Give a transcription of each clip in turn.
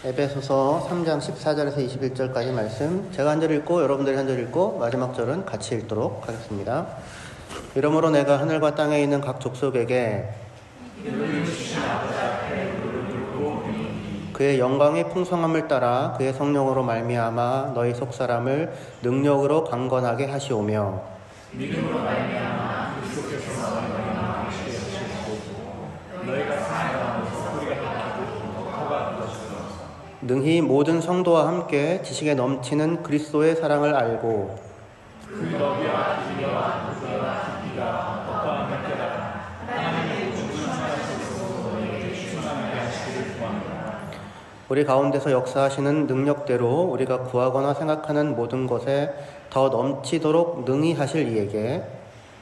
에베소서 3장 14절에서 21절까지 말씀, 제가 한 절 읽고 여러분들이 한 절 읽고 마지막 절은 같이 읽도록 하겠습니다. 이러므로 내가 하늘과 땅에 있는 각 족속에게 그의 영광의 풍성함을 따라 그의 성령으로 말미암아 너희 속사람을 능력으로 강건하게 하시오며 믿음으로 말미암아 그리스도께서 너희와 함께 하시옵소서. 너희가 살아가면서 우리가 기쁘고 터가 되시소서. 능히 모든 성도와 함께 지식에 넘치는 그리스도의 사랑을 알고 그 너비와 길이와 무게와 깊이가 어떠함을 깨달아 하나님의 모든 사랑으로 너희에게 충만하게 하시기를 구합니다. 우리 가운데서 역사하시는 능력대로 우리가 구하거나 생각하는 모든 것에 더 넘치도록 능히 하실 이에게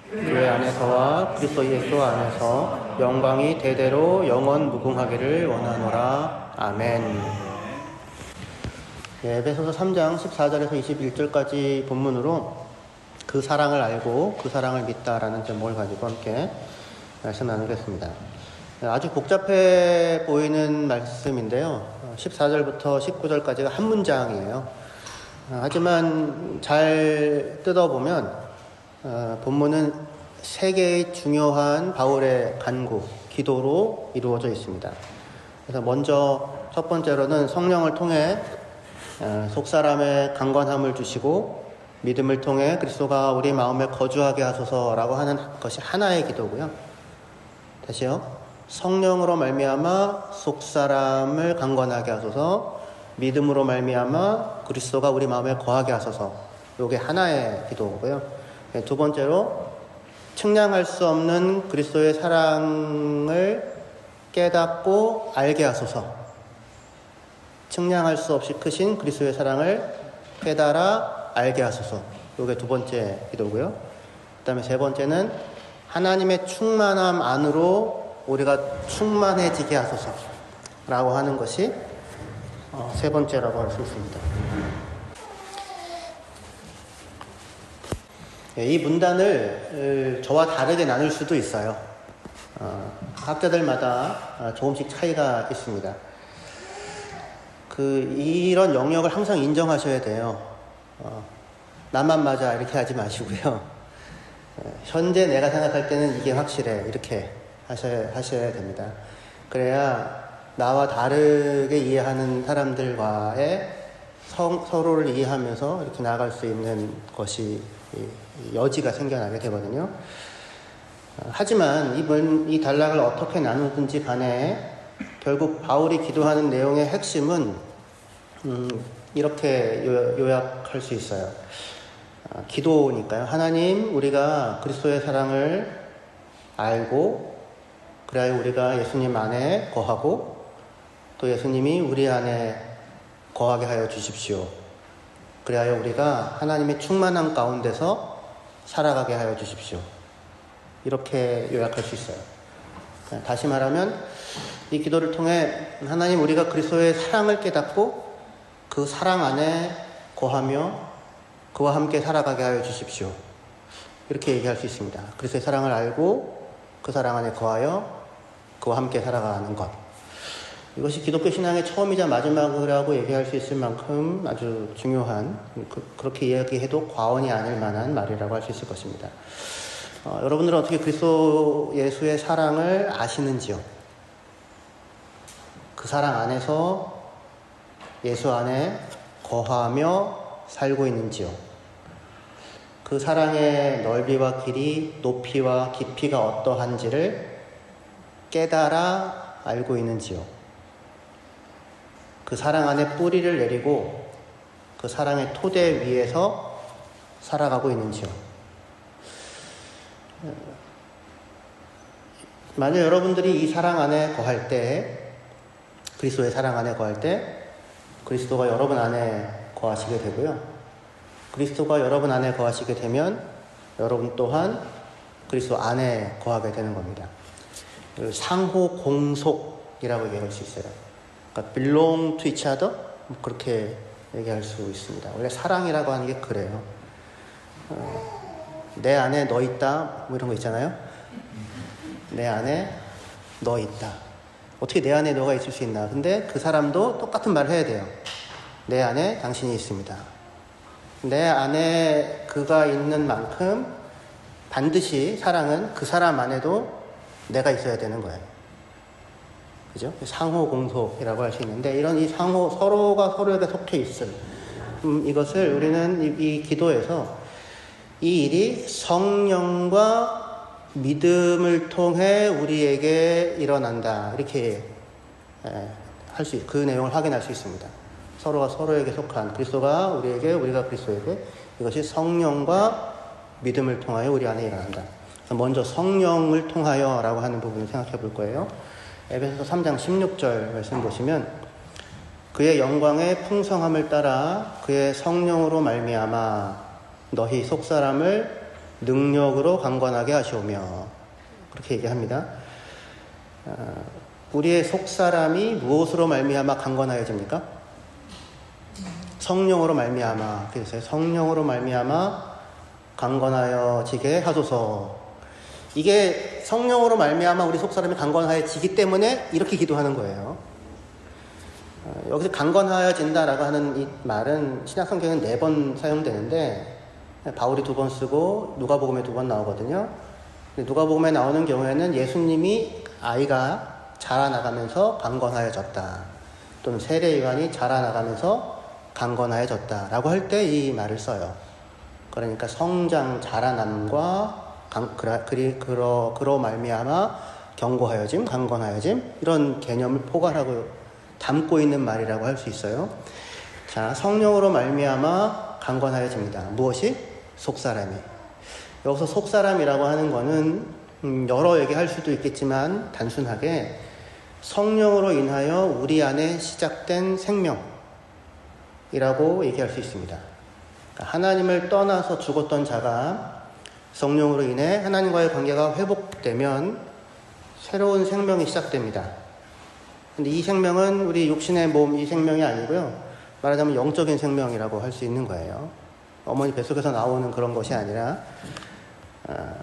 교회 안에서와 그리스도 예수 안에서 영광이 대대로 영원 무궁하기를 원하노라. 아멘. 에베소서 3장 14절에서 21절까지 본문으로 그 사랑을 알고 그 사랑을 믿다라는 제목을 가지고 함께 말씀 나누겠습니다. 아주 복잡해 보이는 말씀인데요. 14절부터 19절까지가 한 문장이에요. 하지만 잘 뜯어보면 본문은 세 개의 중요한 바울의 간구, 기도로 이루어져 있습니다. 그래서 먼저 첫 번째로는 성령을 통해 속사람의 강건함을 주시고 믿음을 통해 그리스도가 우리 마음에 거주하게 하소서라고 하는 것이 하나의 기도고요. 다시요. 성령으로 말미암아 속사람을 강건하게 하소서, 믿음으로 말미암아 그리스도가 우리 마음에 거하게 하소서. 이게 하나의 기도고요. 두 번째로 측량할 수 없는 그리스도의 사랑을 깨닫고 알게 하소서. 측량할 수 없이 크신 그리스도의 사랑을 깨달아 알게 하소서. 이게 두 번째 기도고요. 그 다음에 세 번째는 하나님의 충만함 안으로 우리가 충만해지게 하소서 라고 하는 것이 세 번째라고 할 수 있습니다. 이 문단을 저와 다르게 나눌 수도 있어요. 학자들마다 조금씩 차이가 있습니다. 이런 영역을 항상 인정하셔야 돼요. 나만 맞아 이렇게 하지 마시고요. 현재 내가 생각할 때는 이게 확실해 이렇게 하셔야 됩니다. 그래야 나와 다르게 이해하는 사람들과의 서로를 이해하면서 이렇게 나아갈 수 있는 것이 여지가 생겨나게 되거든요. 하지만 이 단락을 어떻게 나누든지 간에 결국 바울이 기도하는 내용의 핵심은 이렇게 요약할 수 있어요. 기도니까요. 하나님, 우리가 그리스도의 사랑을 알고 그래야 우리가 예수님 안에 거하고 또 예수님이 우리 안에 거하게 하여 주십시오. 그래야 우리가 하나님의 충만함 가운데서 살아가게 하여 주십시오. 이렇게 요약할 수 있어요. 다시 말하면 이 기도를 통해 하나님, 우리가 그리스도의 사랑을 깨닫고 그 사랑 안에 거하며 그와 함께 살아가게 하여 주십시오. 이렇게 얘기할 수 있습니다. 그리스도의 사랑을 알고 그 사랑 안에 거하여 그와 함께 살아가는 것. 이것이 기독교 신앙의 처음이자 마지막이라고 얘기할 수 있을 만큼 아주 중요한, 그렇게 이야기해도 과언이 아닐 만한 말이라고 할 수 있을 것입니다. 여러분들은 어떻게 그리스도 예수의 사랑을 아시는지요? 그 사랑 안에서 예수 안에 거하며 살고 있는지요? 그 사랑의 넓이와 길이, 높이와 깊이가 어떠한지를 깨달아 알고 있는지요? 그 사랑 안에 뿌리를 내리고 그 사랑의 토대 위에서 살아가고 있는지요? 만약 여러분들이 이 사랑 안에 거할 때, 그리스도의 사랑 안에 거할 때 그리스도가 여러분 안에 거하시게 되고요. 그리스도가 여러분 안에 거하시게 되면 여러분 또한 그리스도 안에 거하게 되는 겁니다. 상호 공속이라고 얘기할 수 있어요. 그러니까 belong to each other? 그렇게 얘기할 수 있습니다. 원래 사랑이라고 하는 게 그래요. 내 안에 너 있다 뭐 이런 거 있잖아요. 내 안에 너 있다. 어떻게 내 안에 너가 있을 수 있나? 근데 그 사람도 똑같은 말을 해야 돼요. 내 안에 당신이 있습니다. 내 안에 그가 있는 만큼 반드시 사랑은 그 사람 안에도 내가 있어야 되는 거예요. 그죠? 상호 공속이라고 할 수 있는데, 이런 이 상호, 서로가 서로에게 속해 있음, 이것을 우리는 이 기도에서 이 일이 성령과 믿음을 통해 우리에게 일어난다, 이렇게 그 내용을 확인할 수 있습니다. 서로가 서로에게 속한, 그리스도가 우리에게, 우리가 그리스도에게, 이것이 성령과 믿음을 통하여 우리 안에 일어난다. 그래서 먼저 성령을 통하여 라고 하는 부분을 생각해 볼 거예요. 에베소서 3장 16절 말씀 보시면, 그의 영광의 풍성함을 따라 그의 성령으로 말미암아 너희 속사람을 능력으로 강건하게 하시오며, 그렇게 얘기합니다. 우리의 속사람이 무엇으로 말미암아 강건하여집니까? 성령으로 말미암아. 그래서 성령으로 말미암아 강건하여지게 하소서. 이게 성령으로 말미암아 우리 속사람이 강건하여지기 때문에 이렇게 기도하는 거예요. 여기서 강건하여진다라고 하는 이 말은 신약 성경은 4번 사용되는데, 바울이 2번 쓰고 누가복음에 2번 나오거든요. 누가복음에 나오는 경우에는 예수님이 아이가 자라나가면서 강건하여졌다, 또는 세례요한이 자라나가면서 강건하여졌다라고 할 때 이 말을 써요. 그러니까 성장, 자라남과 그로 말미암아 견고하여짐, 강건하여짐, 이런 개념을 포괄하고 담고 있는 말이라고 할 수 있어요. 자, 성령으로 말미암아 강건하여집니다. 무엇이? 속사람이. 여기서 속사람이라고 하는 거는 여러 얘기할 수도 있겠지만 단순하게 성령으로 인하여 우리 안에 시작된 생명이라고 얘기할 수 있습니다. 그러니까 하나님을 떠나서 죽었던 자가 성령으로 인해 하나님과의 관계가 회복되면 새로운 생명이 시작됩니다. 근데 이 생명은 우리 육신의 몸, 이 생명이 아니고요, 말하자면 영적인 생명이라고 할 수 있는 거예요. 어머니 뱃속에서 나오는 그런 것이 아니라,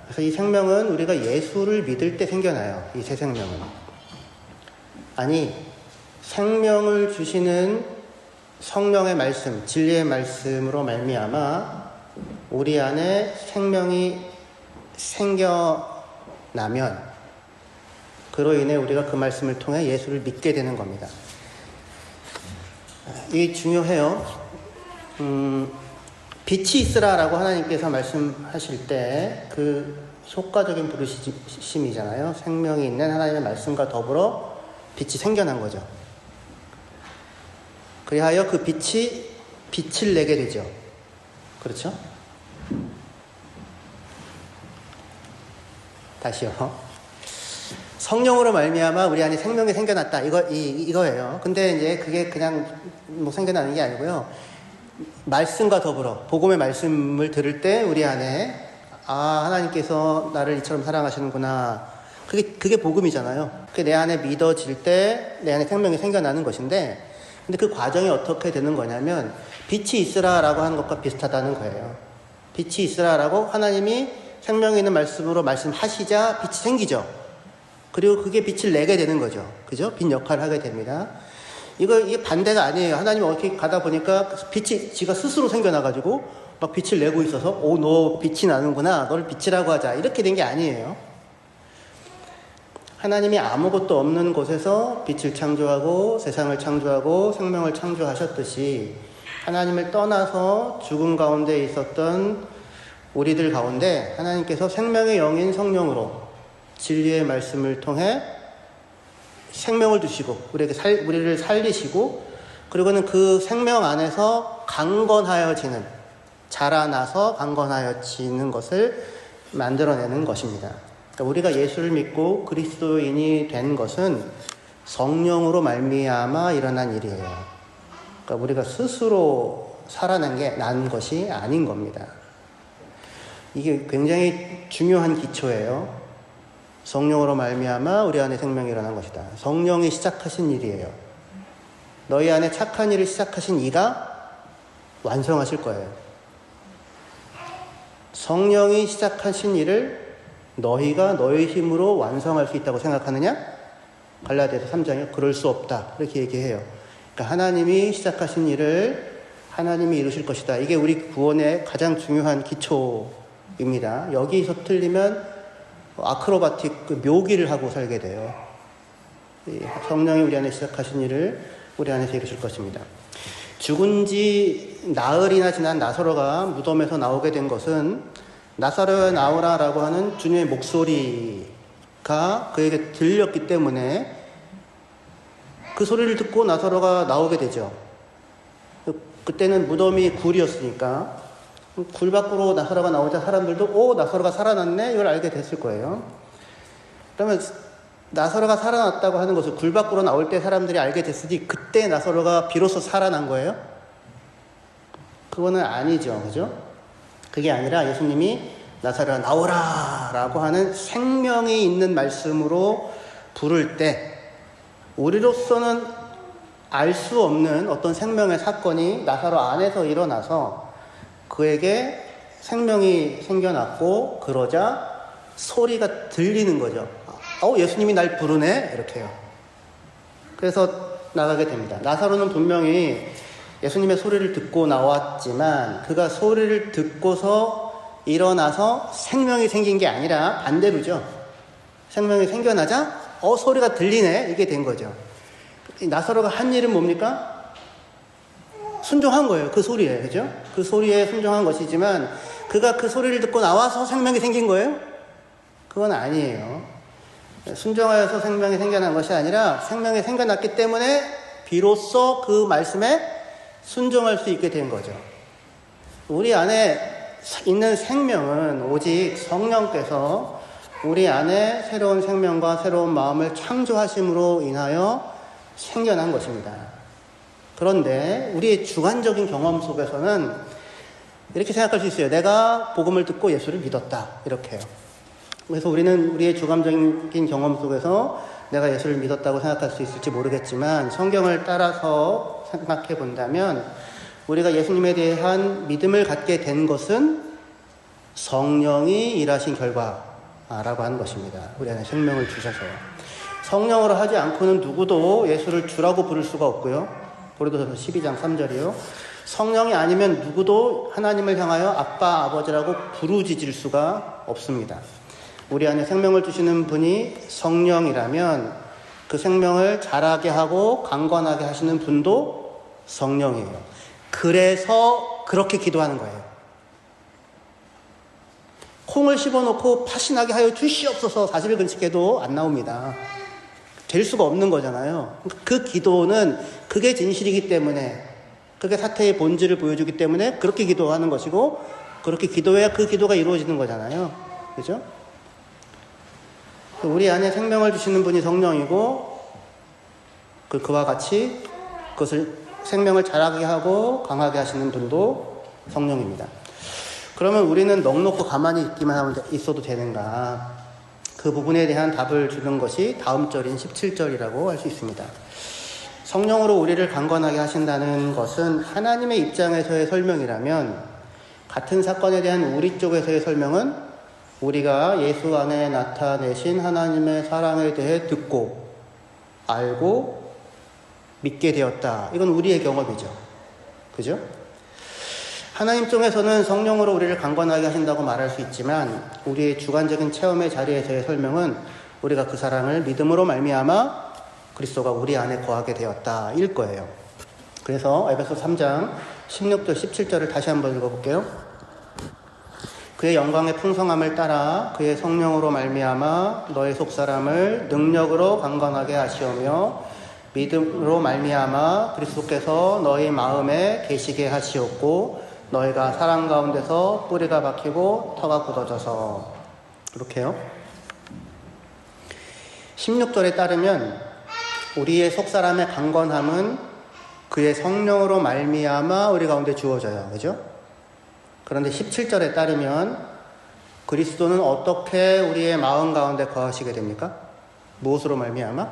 그래서 이 생명은 우리가 예수를 믿을 때 생겨나요. 이 새 생명은. 아니, 생명을 주시는 성령의 말씀, 진리의 말씀으로 말미암아 우리 안에 생명이 생겨나면 그로 인해 우리가 그 말씀을 통해 예수를 믿게 되는 겁니다. 이게 중요해요. 빛이 있으라라고 하나님께서 말씀하실 때 그 효과적인 부르심이잖아요. 생명이 있는 하나님의 말씀과 더불어 빛이 생겨난 거죠. 그리하여 그 빛이 빛을 내게 되죠. 그렇죠? 다시요. 성령으로 말미암아 우리 안에 생명이 생겨났다. 이거예요. 근데 이제 그게 그냥 뭐 생겨나는 게 아니고요. 말씀과 더불어 복음의 말씀을 들을 때 우리 안에 하나님께서 나를 이처럼 사랑하시는구나. 그게 복음이잖아요. 그게 내 안에 믿어질 때 내 안에 생명이 생겨나는 것인데, 근데 그 과정이 어떻게 되는 거냐면 빛이 있으라라고 하는 것과 비슷하다는 거예요. 빛이 있으라라고 하나님이 생명이 있는 말씀으로 말씀하시자 빛이 생기죠. 그리고 그게 빛을 내게 되는 거죠. 그죠? 빛 역할을 하게 됩니다. 이게 반대가 아니에요. 하나님이 어떻게 가다 보니까 빛이 지가 스스로 생겨나가지고 막 빛을 내고 있어서 너 빛이 나는구나, 너를 빛이라고 하자, 이렇게 된 게 아니에요. 하나님이 아무것도 없는 곳에서 빛을 창조하고 세상을 창조하고 생명을 창조하셨듯이 하나님을 떠나서 죽음 가운데 있었던 우리들 가운데 하나님께서 생명의 영인 성령으로 진리의 말씀을 통해 생명을 주시고 우리를 살리시고, 그리고는 그 생명 안에서 강건하여지는, 자라나서 강건하여지는 것을 만들어내는 것입니다. 그러니까 우리가 예수를 믿고 그리스도인이 된 것은 성령으로 말미암아 일어난 일이에요. 그러니까 우리가 스스로 난 것이 아닌 겁니다. 이게 굉장히 중요한 기초예요. 성령으로 말미암아 우리 안에 생명이 일어난 것이다. 성령이 시작하신 일이에요. 너희 안에 착한 일을 시작하신 이가 완성하실 거예요. 성령이 시작하신 일을 너희가 너희 힘으로 완성할 수 있다고 생각하느냐? 갈라디아서 3장에 그럴 수 없다 이렇게 얘기해요. 그러니까 하나님이 시작하신 일을 하나님이 이루실 것이다. 이게 우리 구원의 가장 중요한 기초입니다. 여기서 틀리면 아크로바틱 그 묘기를 하고 살게 돼요. 성령이 우리 안에 시작하신 일을 우리 안에서 이루실 것입니다. 죽은 지 나흘이나 지난 나사로가 무덤에서 나오게 된 것은 나사로야 나오라라고 하는 주님의 목소리가 그에게 들렸기 때문에 그 소리를 듣고 나사로가 나오게 되죠. 그때는 무덤이 굴이었으니까 굴 밖으로 나사로가 나오자 사람들도 나사로가 살아났네 이걸 알게 됐을 거예요. 그러면 나사로가 살아났다고 하는 것을 굴 밖으로 나올 때 사람들이 알게 됐으니 그때 나사로가 비로소 살아난 거예요? 그거는 아니죠. 그죠? 그게 아니라 예수님이 나사로야 나오라 라고 하는 생명이 있는 말씀으로 부를 때 우리로서는 알 수 없는 어떤 생명의 사건이 나사로 안에서 일어나서 그에게 생명이 생겨났고 그러자 소리가 들리는 거죠. 예수님이 날 부르네 이렇게요. 그래서 나가게 됩니다. 나사로는 분명히 예수님의 소리를 듣고 나왔지만 그가 소리를 듣고서 일어나서 생명이 생긴 게 아니라 반대로죠. 생명이 생겨나자 소리가 들리네 이게 된 거죠. 나사로가 한 일은 뭡니까? 순종한 거예요. 그 소리에. 그죠? 그 소리에 순종한 것이지만 그가 그 소리를 듣고 나와서 생명이 생긴 거예요? 그건 아니에요. 순종하여서 생명이 생겨난 것이 아니라 생명이 생겨났기 때문에 비로소 그 말씀에 순종할 수 있게 된 거죠. 우리 안에 있는 생명은 오직 성령께서 우리 안에 새로운 생명과 새로운 마음을 창조하심으로 인하여 생겨난 것입니다. 그런데 우리의 주관적인 경험 속에서는 이렇게 생각할 수 있어요. 내가 복음을 듣고 예수를 믿었다. 이렇게요. 그래서 우리는 우리의 주관적인 경험 속에서 내가 예수를 믿었다고 생각할 수 있을지 모르겠지만 성경을 따라서 생각해 본다면 우리가 예수님에 대한 믿음을 갖게 된 것은 성령이 일하신 결과라고 하는 것입니다. 우리 안에 생명을 주셔서요. 성령으로 하지 않고는 누구도 예수를 주라고 부를 수가 없고요. 고린도전서 12장 3절이요. 성령이 아니면 누구도 하나님을 향하여 아빠, 아버지라고 부르짖을 수가 없습니다. 우리 안에 생명을 주시는 분이 성령이라면 그 생명을 자라게 하고 강건하게 하시는 분도 성령이에요. 그래서 그렇게 기도하는 거예요. 콩을 씹어놓고 팥이 나게 하여 주시옵소서 40일 근칙해도 안 나옵니다. 될 수가 없는 거잖아요. 그 기도는 그게 진실이기 때문에 그게 사태의 본질을 보여주기 때문에 그렇게 기도하는 것이고 그렇게 기도해야 그 기도가 이루어지는 거잖아요. 그죠? 우리 안에 생명을 주시는 분이 성령이고 그와 같이 그것을 생명을 자라게 하고 강하게 하시는 분도 성령입니다. 그러면 우리는 넋놓고 가만히 있어도 되는가? 그 부분에 대한 답을 주는 것이 다음 절인 17절이라고 할 수 있습니다. 성령으로 우리를 강건하게 하신다는 것은 하나님의 입장에서의 설명이라면 같은 사건에 대한 우리 쪽에서의 설명은 우리가 예수 안에 나타내신 하나님의 사랑에 대해 듣고 알고 믿게 되었다. 이건 우리의 경험이죠. 그죠? 하나님 쪽에서는 성령으로 우리를 강건하게 하신다고 말할 수 있지만 우리의 주관적인 체험의 자리에서의 설명은 우리가 그 사랑을 믿음으로 말미암아 그리스도가 우리 안에 거하게 되었다 일 거예요. 그래서 에베소 3장 16절 17절을 다시 한번 읽어볼게요. 그의 영광의 풍성함을 따라 그의 성령으로 말미암아 너의 속사람을 능력으로 강건하게 하시오며 믿음으로 말미암아 그리스도께서 너희 마음에 계시게 하시옵고 너희가 사랑 가운데서 뿌리가 박히고 터가 굳어져서 이렇게요. 16절에 따르면 우리의 속사람의 강건함은 그의 성령으로 말미암아 우리 가운데 주어져요. 그죠? 그런데 17절에 따르면 그리스도는 어떻게 우리의 마음 가운데 거하시게 됩니까? 무엇으로 말미암아?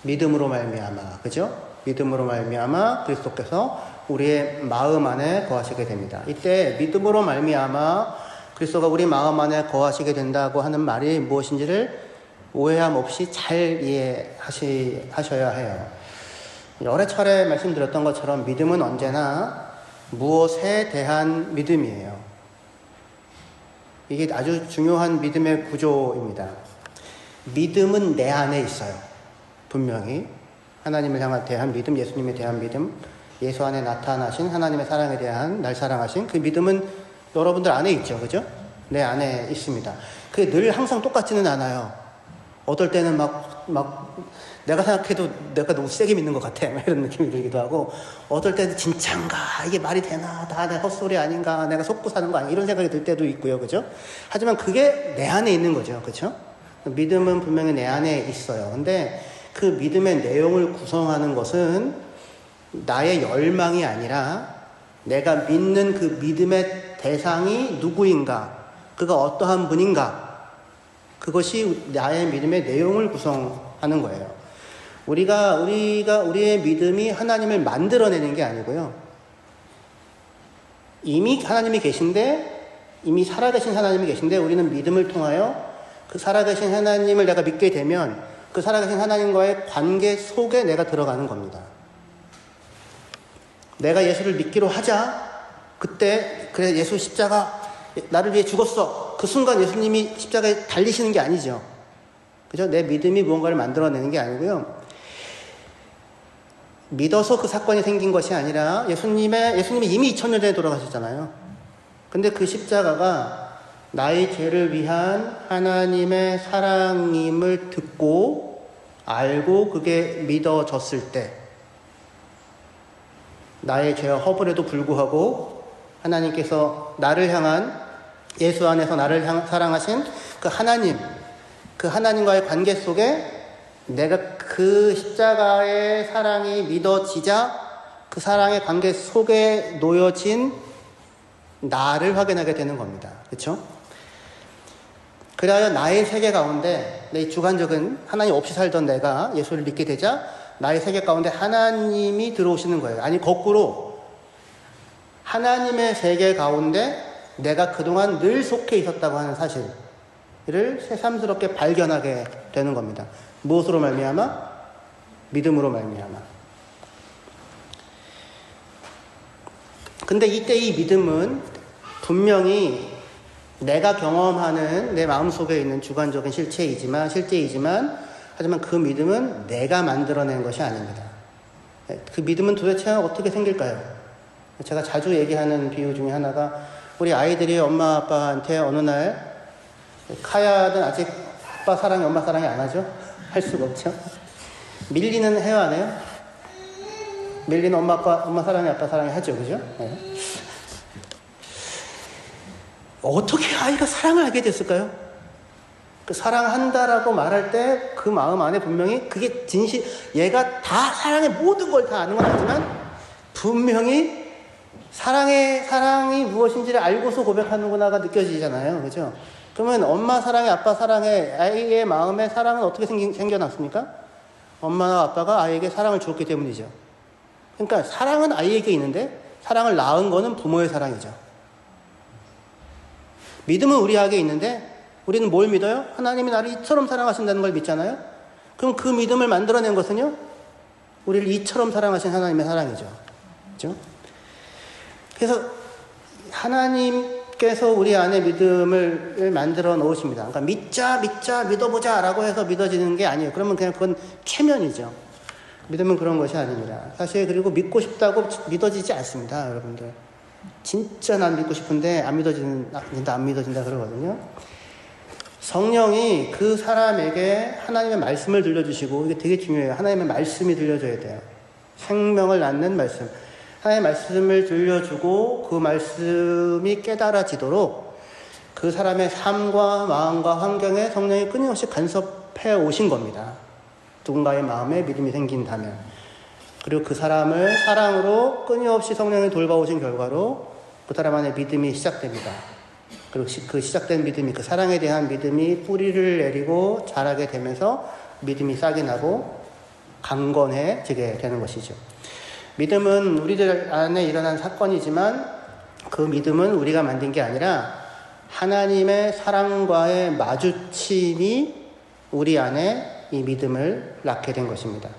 믿음으로 말미암아. 그죠? 믿음으로 말미암아 그리스도께서 우리의 마음 안에 거하시게 됩니다. 이때 믿음으로 말미암아 그리스도가 우리 마음 안에 거하시게 된다고 하는 말이 무엇인지를 오해함 없이 잘 이해하셔야 해요. 여러 차례 말씀드렸던 것처럼 믿음은 언제나 무엇에 대한 믿음이에요. 이게 아주 중요한 믿음의 구조입니다. 믿음은 내 안에 있어요. 분명히 하나님을 향한 대한 믿음, 예수님에 대한 믿음, 예수 안에 나타나신 하나님의 사랑에 대한 날 사랑하신 그 믿음은 여러분들 안에 있죠. 그죠? 내 안에 있습니다. 그게 늘 항상 똑같지는 않아요. 어떨 때는 막 내가 생각해도 내가 너무 세게 믿는 것 같아 이런 느낌이 들기도 하고, 어떨 때는 진짠가, 이게 말이 되나, 다 내 헛소리 아닌가, 내가 속고 사는 거 아닌가, 이런 생각이 들 때도 있고요. 그죠? 하지만 그게 내 안에 있는 거죠. 그죠? 믿음은 분명히 내 안에 있어요. 근데 그 믿음의 내용을 구성하는 것은 나의 열망이 아니라 내가 믿는 그 믿음의 대상이 누구인가, 그가 어떠한 분인가, 그것이 나의 믿음의 내용을 구성하는 거예요. 우리의 믿음이 하나님을 만들어내는 게 아니고요. 이미 하나님이 계신데, 이미 살아계신 하나님이 계신데, 우리는 믿음을 통하여 그 살아계신 하나님을 내가 믿게 되면 그 살아계신 하나님과의 관계 속에 내가 들어가는 겁니다. 내가 예수를 믿기로 하자, 그때 그래 예수 십자가 나를 위해 죽었어, 그 순간 예수님이 십자가에 달리시는 게 아니죠. 그죠? 내 믿음이 무언가를 만들어내는 게 아니고요. 믿어서 그 사건이 생긴 것이 아니라 예수님이 이미 2000년 전에 돌아가셨잖아요. 근데 그 십자가가 나의 죄를 위한 하나님의 사랑임을 듣고 알고 그게 믿어졌을 때, 나의 죄와 허물에도 불구하고 하나님께서 나를 향한, 예수 안에서 나를 사랑하신 그 하나님과의 관계 속에 내가 그 십자가의 사랑이 믿어지자 그 사랑의 관계 속에 놓여진 나를 확인하게 되는 겁니다. 그렇죠? 그래야 나의 세계 가운데, 내 주관적인 하나님 없이 살던 내가 예수를 믿게 되자 나의 세계 가운데 하나님이 들어오시는 거예요. 아니 거꾸로 하나님의 세계 가운데 내가 그동안 늘 속해 있었다고 하는 사실을 새삼스럽게 발견하게 되는 겁니다. 무엇으로 말미암아? 믿음으로 말미암아. 근데 이때 이 믿음은 분명히 내가 경험하는 내 마음속에 있는 주관적인 실제이지만 하지만 그 믿음은 내가 만들어낸 것이 아닙니다. 그 믿음은 도대체 어떻게 생길까요? 제가 자주 얘기하는 비유 중에 하나가, 우리 아이들이 엄마 아빠한테 어느 날, 카야는 아직 아빠 사랑이 엄마 사랑이 안 하죠? 할 수가 없죠. 밀리는 해요, 안 해요? 밀리는 엄마 사랑이 아빠 사랑이 하죠. 그죠? 네. 어떻게 아이가 사랑을 하게 됐을까요? 그 사랑한다라고 말할 때 그 마음 안에 분명히 그게 얘가 다 사랑의 모든 걸 다 아는 건 아니지만 분명히 사랑이 무엇인지를 알고서 고백하는구나가 느껴지잖아요. 그죠? 그러면 엄마 사랑에 아빠 사랑에 아이의 마음에 사랑은 어떻게 생겨났습니까? 엄마나 아빠가 아이에게 사랑을 주었기 때문이죠. 그러니까 사랑은 아이에게 있는데 사랑을 낳은 거는 부모의 사랑이죠. 믿음은 우리에게 있는데 우리는 뭘 믿어요? 하나님이 나를 이처럼 사랑하신다는 걸 믿잖아요. 그럼 그 믿음을 만들어낸 것은요, 우리를 이처럼 사랑하신 하나님의 사랑이죠. 그렇죠? 그래서 하나님께서 우리 안에 믿음을 만들어 놓으십니다. 그러니까 믿자, 믿어보자 라고 해서 믿어지는 게 아니에요. 그러면 그냥 그건 최면이죠. 믿음은 그런 것이 아닙니다. 사실 그리고 믿고 싶다고 믿어지지 않습니다, 여러분들. 진짜 난 믿고 싶은데 안 믿어진다 그러거든요. 성령이 그 사람에게 하나님의 말씀을 들려주시고, 이게 되게 중요해요. 하나님의 말씀이 들려줘야 돼요. 생명을 낳는 말씀. 하나님의 말씀을 들려주고 그 말씀이 깨달아지도록 그 사람의 삶과 마음과 환경에 성령이 끊임없이 간섭해 오신 겁니다. 누군가의 마음에 믿음이 생긴다면. 그리고 그 사람을 사랑으로 끊임없이 성령이 돌봐오신 결과로 그 사람 안에 믿음이 시작됩니다. 그리고 그 시작된 믿음이, 그 사랑에 대한 믿음이 뿌리를 내리고 자라게 되면서 믿음이 싹이 나고 강건해지게 되는 것이죠. 믿음은 우리들 안에 일어난 사건이지만 그 믿음은 우리가 만든 게 아니라 하나님의 사랑과의 마주침이 우리 안에 이 믿음을 낳게 된 것입니다.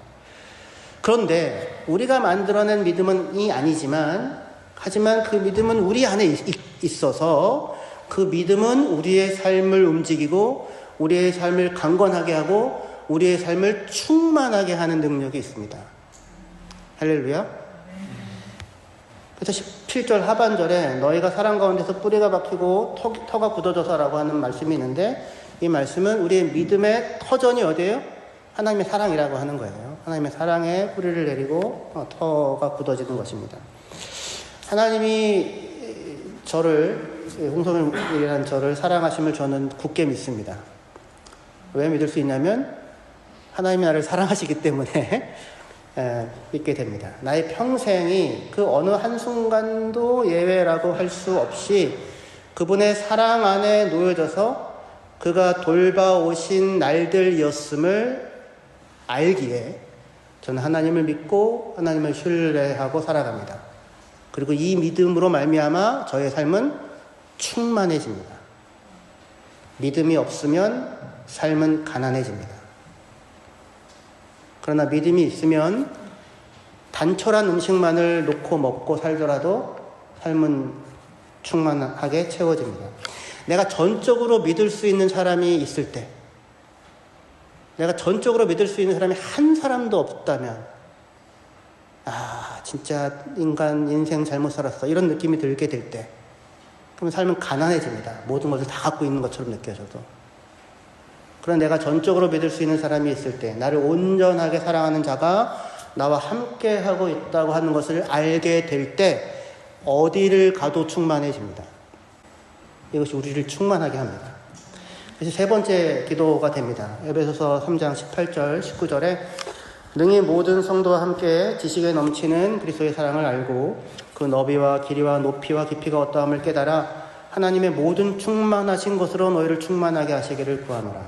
그런데 우리가 만들어낸 믿음은 아니지만, 하지만 그 믿음은 우리 안에 있어서 그 믿음은 우리의 삶을 움직이고 우리의 삶을 강건하게 하고 우리의 삶을 충만하게 하는 능력이 있습니다. 할렐루야. 그래서 17절 하반절에 너희가 사랑 가운데서 뿌리가 박히고 터가 굳어져서라고 하는 말씀이 있는데, 이 말씀은 우리의 믿음의 터전이 어디예요? 하나님의 사랑이라고 하는 거예요. 하나님의 사랑에 뿌리를 내리고 터가 굳어지는 것입니다. 하나님이 홍성일이라는 저를 사랑하심을 저는 굳게 믿습니다. 왜 믿을 수 있냐면 하나님이 나를 사랑하시기 때문에 믿게 됩니다. 나의 평생이 그 어느 한순간도 예외라고 할 수 없이 그분의 사랑 안에 놓여져서 그가 돌봐오신 날들이었음을 알기에 저는 하나님을 믿고 하나님을 신뢰하고 살아갑니다. 그리고 이 믿음으로 말미암아 저의 삶은 충만해집니다. 믿음이 없으면 삶은 가난해집니다. 그러나 믿음이 있으면 단촐한 음식만을 놓고 먹고 살더라도 삶은 충만하게 채워집니다. 내가 전적으로 믿을 수 있는 사람이 있을 때, 내가 전적으로 믿을 수 있는 사람이 한 사람도 없다면, 진짜 인생 잘못 살았어, 이런 느낌이 들게 될 때, 그럼 삶은 가난해집니다. 모든 것을 다 갖고 있는 것처럼 느껴져도. 그런 내가 전적으로 믿을 수 있는 사람이 있을 때, 나를 온전하게 사랑하는 자가 나와 함께 하고 있다고 하는 것을 알게 될 때 어디를 가도 충만해집니다. 이것이 우리를 충만하게 합니다. 그래서 세 번째 기도가 됩니다. 에베소서 3장 18절 19절에 능히 모든 성도와 함께 지식에 넘치는 그리스도의 사랑을 알고 그 너비와 길이와 높이와 깊이가 어떠함을 깨달아 하나님의 모든 충만하신 것으로 너희를 충만하게 하시기를 구하노라.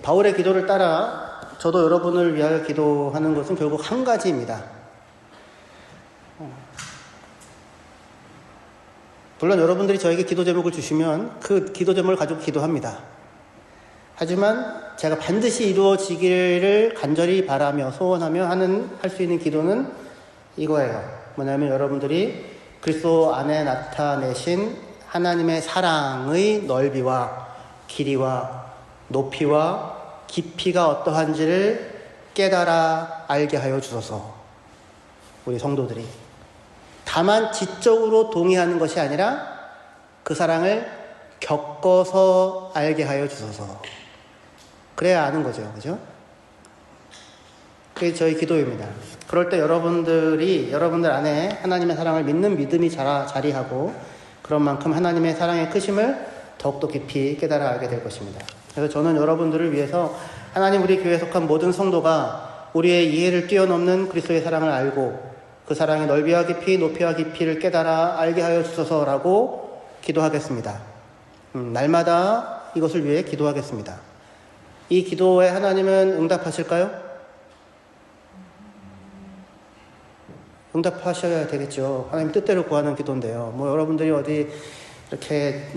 바울의 기도를 따라 저도 여러분을 위하여 기도하는 것은 결국 한 가지입니다. 물론 여러분들이 저에게 기도 제목을 주시면 그 기도 제목을 가지고 기도합니다. 하지만 제가 반드시 이루어지기를 간절히 바라며 소원하며 할 수 있는 기도는 이거예요. 뭐냐면 여러분들이 그리스도 안에 나타내신 하나님의 사랑의 넓이와 길이와 높이와 깊이가 어떠한지를 깨달아 알게 하여 주소서. 우리 성도들이 다만 지적으로 동의하는 것이 아니라 그 사랑을 겪어서 알게 하여 주소서. 그래야 아는 거죠. 그죠? 그게 저희 기도입니다. 그럴 때 여러분들 안에 하나님의 사랑을 믿는 믿음이 자리하고 그런 만큼 하나님의 사랑의 크심을 더욱더 깊이 깨달아 알게 될 것입니다. 그래서 저는 여러분들을 위해서 하나님 우리 교회에 속한 모든 성도가 우리의 이해를 뛰어넘는 그리스도의 사랑을 알고 그 사랑의 넓이와 깊이, 높이와 깊이를 깨달아 알게 하여 주소서라고 기도하겠습니다. 날마다 이것을 위해 기도하겠습니다. 이 기도에 하나님은 응답하실까요? 응답하셔야 되겠죠. 하나님 뜻대로 구하는 기도인데요. 여러분들이 어디 이렇게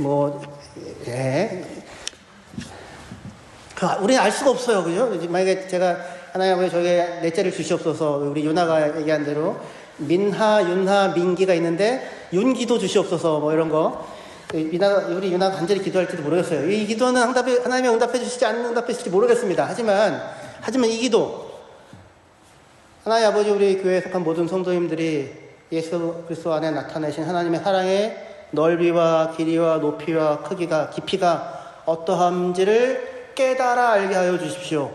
우리는 알 수가 없어요. 그죠? 만약에 제가 하나님 아버지 저에게 넷째를 주시옵소서, 우리 윤아가 얘기한 대로 민하, 윤하, 민기가 있는데 윤기도 주시옵소서 이런 거. 우리 윤아가 간절히 기도할지도 모르겠어요. 이 기도는 하나님이 응답해 주실지 안 응답해 주실지 모르겠습니다. 하지만 이 기도, 하나님 아버지 우리 교회에 속한 모든 성도님들이 예수 그리스도 안에 나타내신 하나님의 사랑의 넓이와 길이와 높이와 크기가 깊이가 어떠한지를 깨달아 알게 하여 주십시오.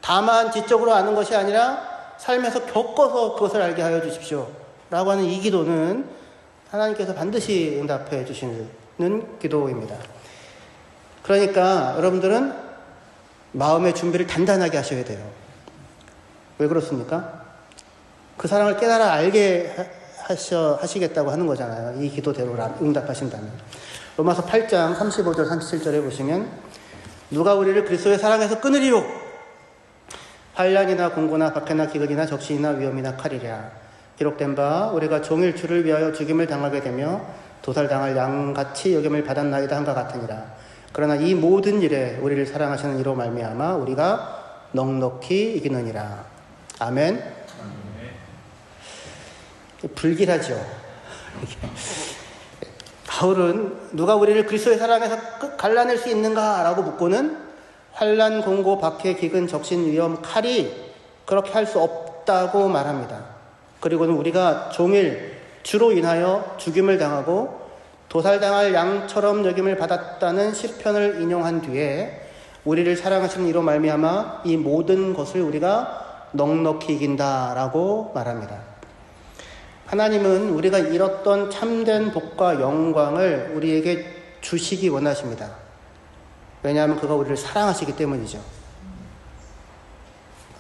다만 지적으로 아는 것이 아니라 삶에서 겪어서 그것을 알게 하여 주십시오. 라고 하는 이 기도는 하나님께서 반드시 응답해 주시는 기도입니다. 그러니까 여러분들은 마음의 준비를 단단하게 하셔야 돼요. 왜 그렇습니까? 그 사랑을 깨달아 알게 하시겠다고 하는 거잖아요. 이 기도대로 응답하신다면. 로마서 8장 35절 37절에 보시면 누가 우리를 그리스도의 사랑에서 끊으리요? 환난이나 공고나 박해나 기근이나 적신이나 위험이나 칼이랴. 기록된 바 우리가 종일 주를 위하여 죽임을 당하게 되며 도살당할 양같이 여김을 받았나이다 한과 같으니라. 그러나 이 모든 일에 우리를 사랑하시는 이로 말미암아 우리가 넉넉히 이기느니라. 아멘. 불길하죠. 바울은 누가 우리를 그리스도의 사랑에서 갈라낼 수 있는가라고 묻고는 환난, 공고, 박해, 기근, 적신, 위험, 칼이 그렇게 할 수 없다고 말합니다. 그리고는 우리가 종일 주로 인하여 죽임을 당하고 도살당할 양처럼 여김을 받았다는 시편을 인용한 뒤에 우리를 사랑하시는 이로 말미암아 이 모든 것을 우리가 넉넉히 이긴다라고 말합니다. 하나님은 우리가 잃었던 참된 복과 영광을 우리에게 주시기 원하십니다. 왜냐하면 그가 우리를 사랑하시기 때문이죠.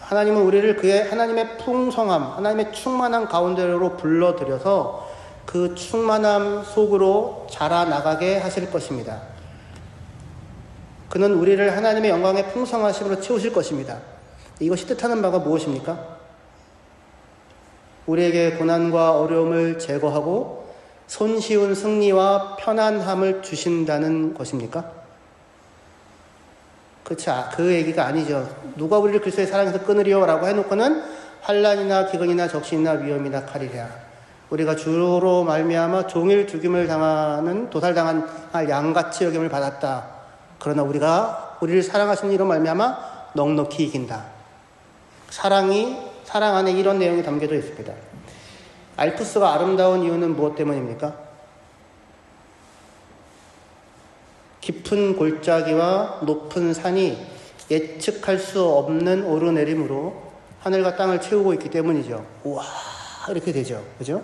하나님은 우리를 그의 하나님의 풍성함, 하나님의 충만한 가운데로 불러들여서 그 충만함 속으로 자라나가게 하실 것입니다. 그는 우리를 하나님의 영광의 풍성하심으로 채우실 것입니다. 이것이 뜻하는 바가 무엇입니까? 우리에게 고난과 어려움을 제거하고 손쉬운 승리와 편안함을 주신다는 것입니까? 그 얘기가 아니죠. 누가 우리를 그리스도의 사랑에서 끊으리요? 라고 해놓고는 환난이나 기근이나 적신이나 위험이나 칼이랴. 우리가 주로 말미암아 종일 죽임을 당하는 도살당한 양같이 여김을 받았다. 그러나 우리를 사랑하시는 이로 말미암아 넉넉히 이긴다. 사랑 안에 이런 내용이 담겨져 있습니다. 알프스가 아름다운 이유는 무엇 때문입니까? 깊은 골짜기와 높은 산이 예측할 수 없는 오르내림으로 하늘과 땅을 채우고 있기 때문이죠. 우와, 이렇게 되죠. 그죠?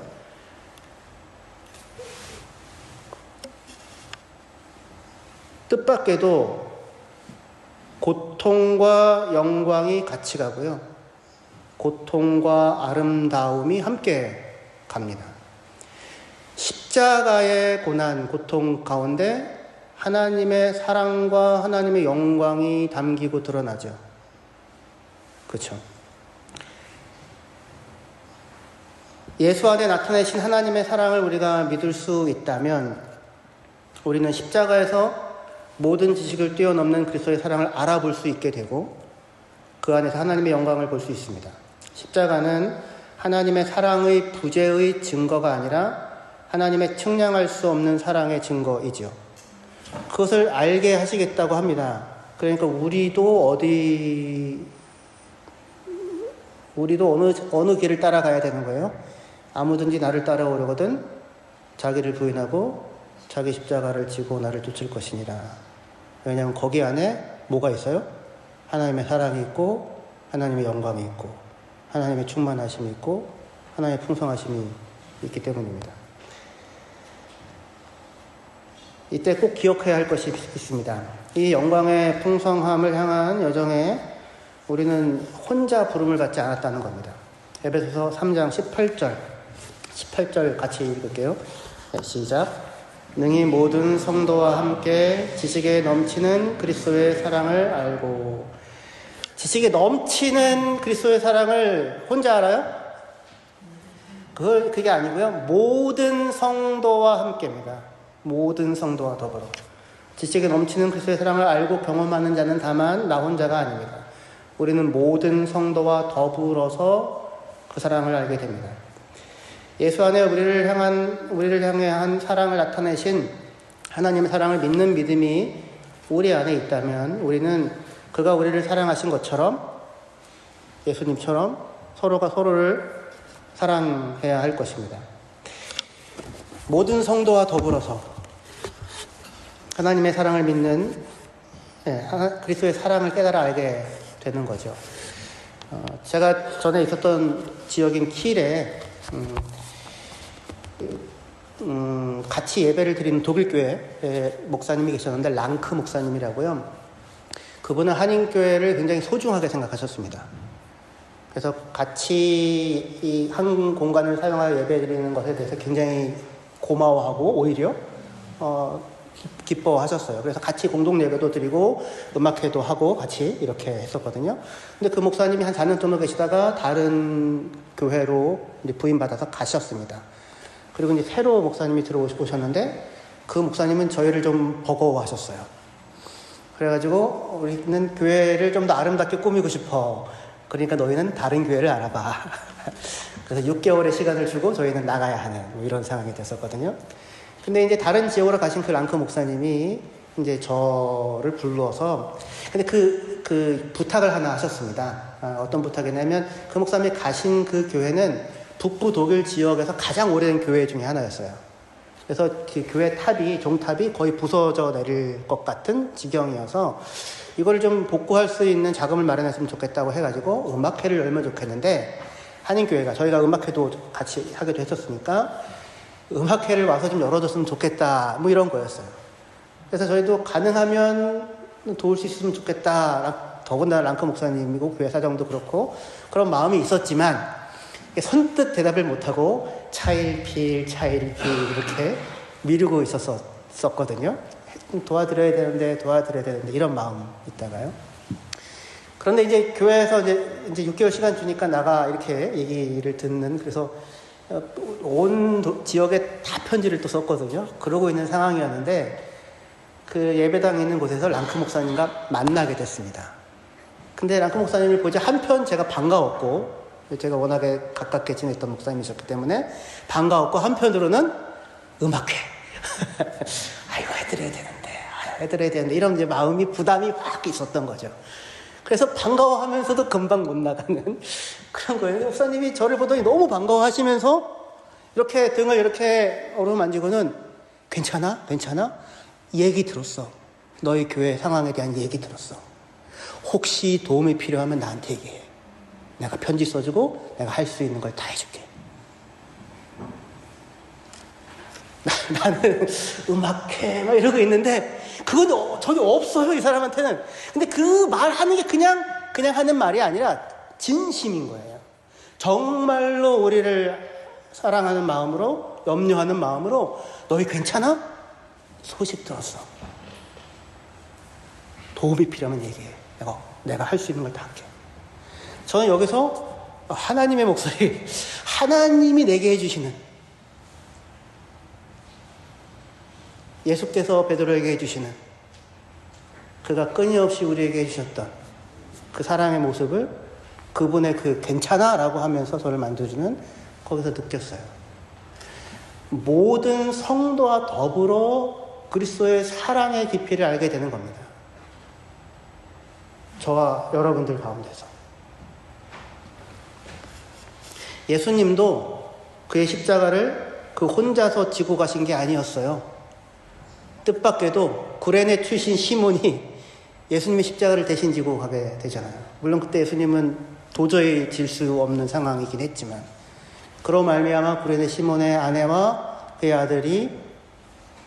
뜻밖에도 고통과 영광이 같이 가고요. 고통과 아름다움이 함께 갑니다. 십자가의 고난, 고통 가운데 하나님의 사랑과 하나님의 영광이 담기고 드러나죠. 그렇죠? 예수 안에 나타내신 하나님의 사랑을 우리가 믿을 수 있다면 우리는 십자가에서 모든 지식을 뛰어넘는 그리스도의 사랑을 알아볼 수 있게 되고 그 안에서 하나님의 영광을 볼 수 있습니다. 십자가는 하나님의 사랑의 부재의 증거가 아니라 하나님의 측량할 수 없는 사랑의 증거이죠. 그것을 알게 하시겠다고 합니다. 그러니까 우리도 어느 길을 따라가야 되는 거예요. 아무든지 나를 따라오려거든 자기를 부인하고 자기 십자가를 지고 나를 쫓을 것이니라. 왜냐하면 거기 안에 뭐가 있어요? 하나님의 사랑이 있고 하나님의 영광이 있고 하나님의 충만하심이 있고 하나님의 풍성하심이 있기 때문입니다. 이때 꼭 기억해야 할 것이 있습니다. 이 영광의 풍성함을 향한 여정에 우리는 혼자 부름을 받지 않았다는 겁니다. 에베소서 3장 18절 같이 읽을게요. 네, 시작. 능히 모든 성도와 함께 지식에 넘치는 그리스도의 사랑을 알고. 지식에 넘치는 그리스도의 사랑을 혼자 알아요? 그게 아니고요. 모든 성도와 함께입니다. 모든 성도와 더불어. 지식에 넘치는 그리스도의 사랑을 알고 경험하는 자는 다만 나 혼자가 아닙니다. 우리는 모든 성도와 더불어서 그 사랑을 알게 됩니다. 예수 안에 우리를 향해 한 사랑을 나타내신 하나님의 사랑을 믿는 믿음이 우리 안에 있다면 우리는 그가 우리를 사랑하신 것처럼 예수님처럼 서로가 서로를 사랑해야 할 것입니다. 모든 성도와 더불어서 하나님의 사랑을 믿는 그리스도의 사랑을 깨달아 알게 되는 거죠. 제가 전에 있었던 지역인 킬에 같이 예배를 드리는 독일교회 목사님이 계셨는데 랑크 목사님이라고요. 그분은 한인교회를 굉장히 소중하게 생각하셨습니다. 그래서 같이 이 한 공간을 사용하여 예배 드리는 것에 대해서 굉장히 고마워하고 오히려 기뻐하셨어요. 그래서 같이 공동 예배도 드리고 음악회도 하고 같이 이렇게 했었거든요. 근데 그 목사님이 한 4년 정도 계시다가 다른 교회로 이제 부임받아서 가셨습니다. 그리고 이제 새로 목사님이 들어오셨는데 그 목사님은 저희를 좀 버거워하셨어요. 그래가지고 우리는 교회를 좀 더 아름답게 꾸미고 싶어. 그러니까 너희는 다른 교회를 알아봐. 그래서 6개월의 시간을 주고 저희는 나가야 하는 뭐 이런 상황이 됐었거든요. 근데 이제 다른 지역으로 가신 그 랑크 목사님이 이제 저를 불러서 근데 그 부탁을 하나 하셨습니다. 어떤 부탁이냐면 그 목사님이 가신 그 교회는 북부 독일 지역에서 가장 오래된 교회 중에 하나였어요. 그래서 그 교회 종탑이 거의 부서져 내릴 것 같은 지경이어서 이걸 좀 복구할 수 있는 자금을 마련했으면 좋겠다고 해가지고 음악회를 열면 좋겠는데 한인교회가 저희가 음악회도 같이 하기도 했었으니까 음악회를 와서 좀 열어줬으면 좋겠다 뭐 이런 거였어요. 그래서 저희도 가능하면 도울 수 있으면 좋겠다. 더군다나 랑크 목사님이고 교회 사정도 그렇고 그런 마음이 있었지만 선뜻 대답을 못하고 차일피일 이렇게 미루고 있었거든요. 도와드려야 되는데 이런 마음이 있다가요. 그런데 이제 교회에서 이제 6개월 시간 주니까 나가 이렇게 얘기를 듣는 그래서 온 지역에 다 편지를 또 썼거든요. 그러고 있는 상황이었는데 그 예배당에 있는 곳에서 랑크 목사님과 만나게 됐습니다. 근데 랑크 목사님을 보자 한편 제가 반가웠고 제가 워낙에 가깝게 지냈던 목사님이셨기 때문에 반가웠고 한편으로는 음악회 해드려야 되는데 이런 이제 마음이 부담이 확 있었던 거죠. 그래서 반가워하면서도 금방 못 나가는 그런 거예요. 목사님이 저를 보더니 너무 반가워하시면서 이렇게 등을 이렇게 어루만지고는 괜찮아? 얘기 들었어. 너희 교회 상황에 대한 얘기 들었어. 혹시 도움이 필요하면 나한테 얘기해. 내가 편지 써주고 내가 할 수 있는 걸 다 해줄게. 나는 음악회 막 이러고 있는데 그건 전혀 없어요, 이 사람한테는. 근데 그 말하는 게 그냥 하는 말이 아니라 진심인 거예요. 정말로 우리를 사랑하는 마음으로, 염려하는 마음으로 너희 괜찮아? 소식 들었어. 도움이 필요하면 얘기해. 내가 할 수 있는 걸 다 할게. 저는 여기서 하나님의 목소리, 하나님이 내게 해주시는, 예수께서 베드로에게 해주시는, 그가 끊임없이 우리에게 해주셨던 그 사랑의 모습을 그분의 그 괜찮아? 라고 하면서 저를 만들어주는 거기서 느꼈어요. 모든 성도와 더불어 그리스도의 사랑의 깊이를 알게 되는 겁니다. 저와 여러분들 가운데서. 예수님도 그의 십자가를 그 혼자서 지고 가신 게 아니었어요. 뜻밖에도 구레네 출신 시몬이 예수님의 십자가를 대신 지고 가게 되잖아요. 물론 그때 예수님은 도저히 질 수 없는 상황이긴 했지만 그로 말미암아 구레네 시몬의 아내와 그의 아들이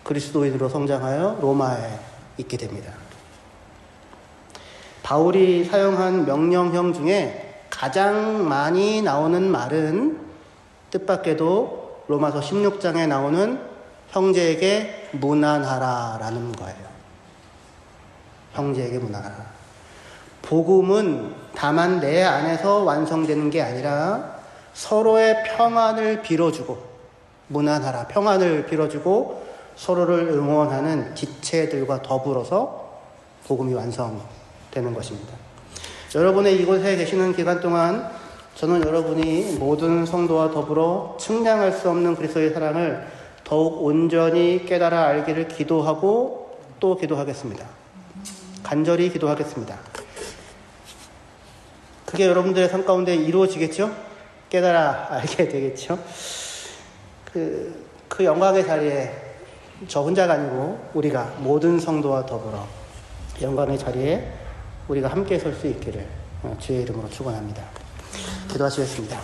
그리스도인으로 성장하여 로마에 있게 됩니다. 바울이 사용한 명령형 중에 가장 많이 나오는 말은 뜻밖에도 로마서 16장에 나오는 형제에게 무난하라라는 거예요. 형제에게 무난하라. 복음은 다만 내 안에서 완성되는 게 아니라 서로의 평안을 빌어주고, 무난하라, 평안을 빌어주고 서로를 응원하는 지체들과 더불어서 복음이 완성되는 것입니다. 여러분의 이곳에 계시는 기간 동안 저는 여러분이 모든 성도와 더불어 측량할 수 없는 그리스도의 사랑을 더욱 온전히 깨달아 알기를 기도하고 또 기도하겠습니다. 간절히 기도하겠습니다. 그게 여러분들의 삶 가운데 이루어지겠죠? 깨달아 알게 되겠죠? 그 영광의 자리에 저 혼자가 아니고 우리가 모든 성도와 더불어 영광의 자리에 우리가 함께 설 수 있기를 주의 이름으로 축원합니다. 기도하시겠습니다.